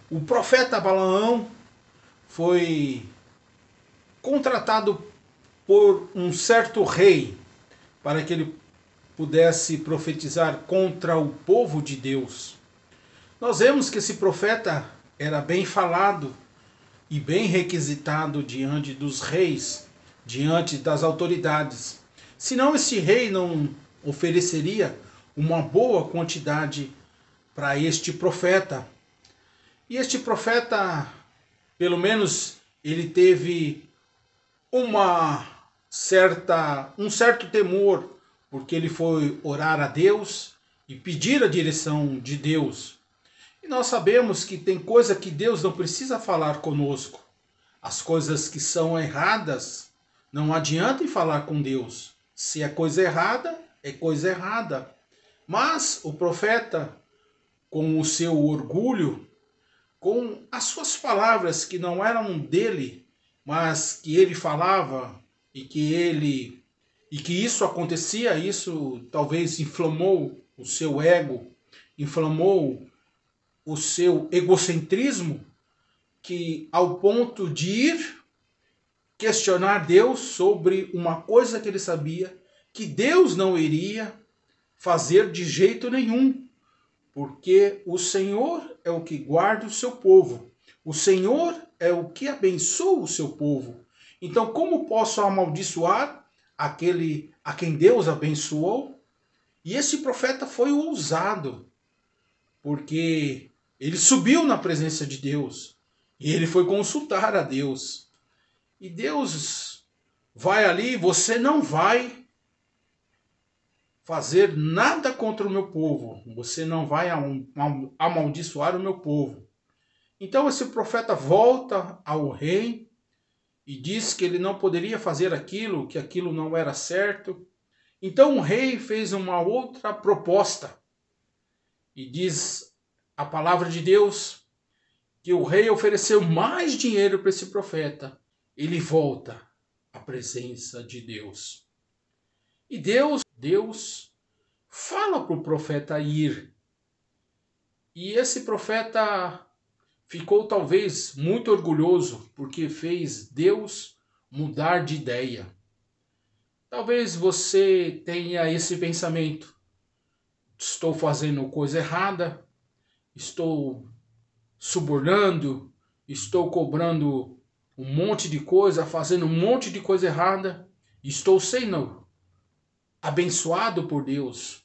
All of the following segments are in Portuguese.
O profeta Balaão foi contratado por um certo rei para que ele pudesse profetizar contra o povo de Deus. Nós vemos que esse profeta era bem falado e bem requisitado diante dos reis, diante das autoridades. Senão esse rei não ofereceria uma boa quantidade para este profeta. E este profeta, pelo menos, ele teve um certo temor, porque ele foi orar a Deus e pedir a direção de Deus. E nós sabemos que tem coisa que Deus não precisa falar conosco. As coisas que são erradas, não adianta falar com Deus. Se é coisa errada, é coisa errada. Mas o profeta, com o seu orgulho, com as suas palavras que não eram dele, mas que ele falava e que isso acontecia, isso talvez inflamou o seu ego, inflamou o seu egocentrismo, que ao ponto de ir questionar Deus sobre uma coisa que ele sabia que Deus não iria fazer de jeito nenhum, porque o Senhor é o que guarda o seu povo. O Senhor é o que abençoa o seu povo. Então, como posso amaldiçoar aquele a quem Deus abençoou? E esse profeta foi ousado, porque ele subiu na presença de Deus e ele foi consultar a Deus. E Deus vai ali, você não vai fazer nada contra o meu povo, você não vai amaldiçoar o meu povo. Então esse profeta volta ao rei e diz que ele não poderia fazer aquilo, que aquilo não era certo. Então o rei fez uma outra proposta e diz a palavra de Deus que o rei ofereceu mais dinheiro para esse profeta. Ele volta à presença de Deus. E Deus fala para o profeta ir. E esse profeta ficou talvez muito orgulhoso porque fez Deus mudar de ideia. Talvez você tenha esse pensamento: estou fazendo coisa errada, estou subornando, estou cobrando um monte de coisa, fazendo um monte de coisa errada, estou sendo abençoado por Deus.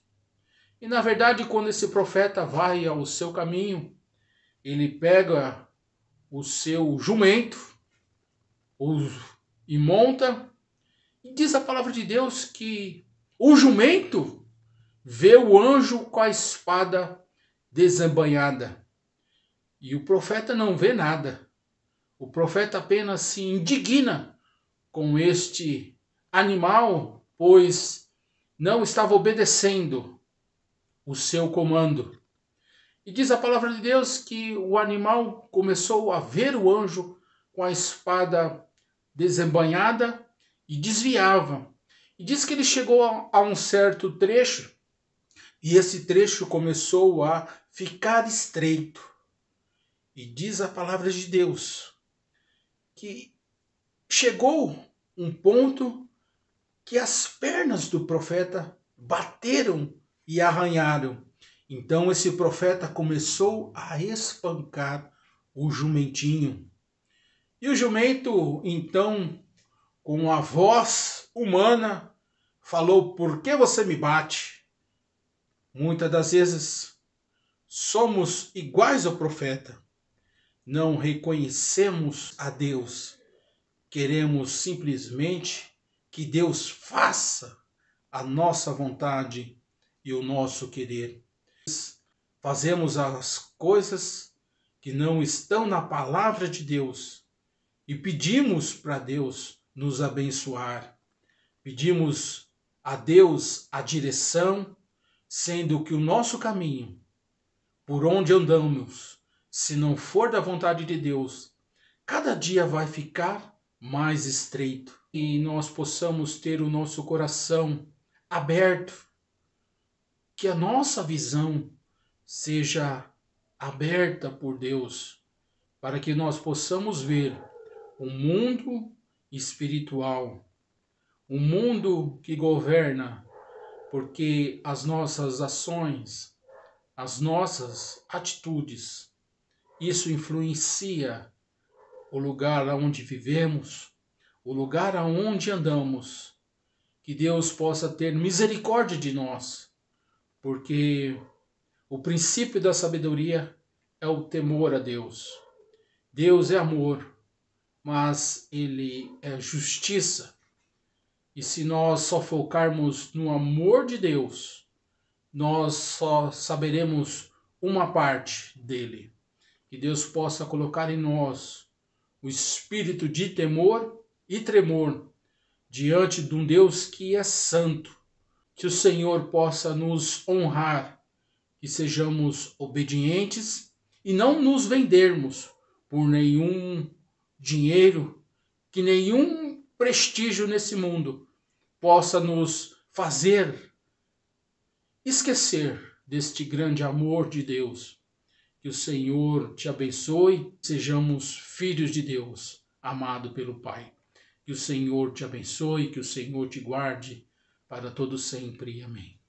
E na verdade, quando esse profeta vai ao seu caminho, ele pega o seu jumento e monta, e diz a palavra de Deus que o jumento vê o anjo com a espada desembainhada. E o profeta não vê nada. O profeta apenas se indigna com este animal, pois não estava obedecendo o seu comando. E diz a palavra de Deus que o animal começou a ver o anjo com a espada desembainhada e desviava. E diz que ele chegou a um certo trecho e esse trecho começou a ficar estreito. E diz a palavra de Deus que chegou um ponto que as pernas do profeta bateram e arranharam. Então esse profeta começou a espancar o jumentinho. E o jumento, então, com a voz humana, falou: por que você me bate? Muitas das vezes somos iguais ao profeta. Não reconhecemos a Deus. Queremos simplesmente que Deus faça a nossa vontade e o nosso querer. Fazemos as coisas que não estão na palavra de Deus e pedimos para Deus nos abençoar. Pedimos a Deus a direção, sendo que o nosso caminho, por onde andamos, se não for da vontade de Deus, cada dia vai ficar mais estreito. E nós possamos ter o nosso coração aberto, que a nossa visão seja aberta por Deus, para que nós possamos ver o mundo espiritual, o mundo que governa, porque as nossas ações, as nossas atitudes, isso influencia o lugar onde vivemos, o lugar aonde andamos. Que Deus possa ter misericórdia de nós, porque o princípio da sabedoria é o temor a Deus. Deus é amor, mas Ele é justiça. E se nós só focarmos no amor de Deus, nós só saberemos uma parte dele. Que Deus possa colocar em nós o espírito de temor e tremor diante de um Deus que é santo. Que o Senhor possa nos honrar, que sejamos obedientes e não nos vendermos por nenhum dinheiro, que nenhum prestígio nesse mundo possa nos fazer esquecer deste grande amor de Deus. Que o Senhor te abençoe, sejamos filhos de Deus, amado pelo Pai. Que o Senhor te abençoe, que o Senhor te guarde para todo sempre. Amém.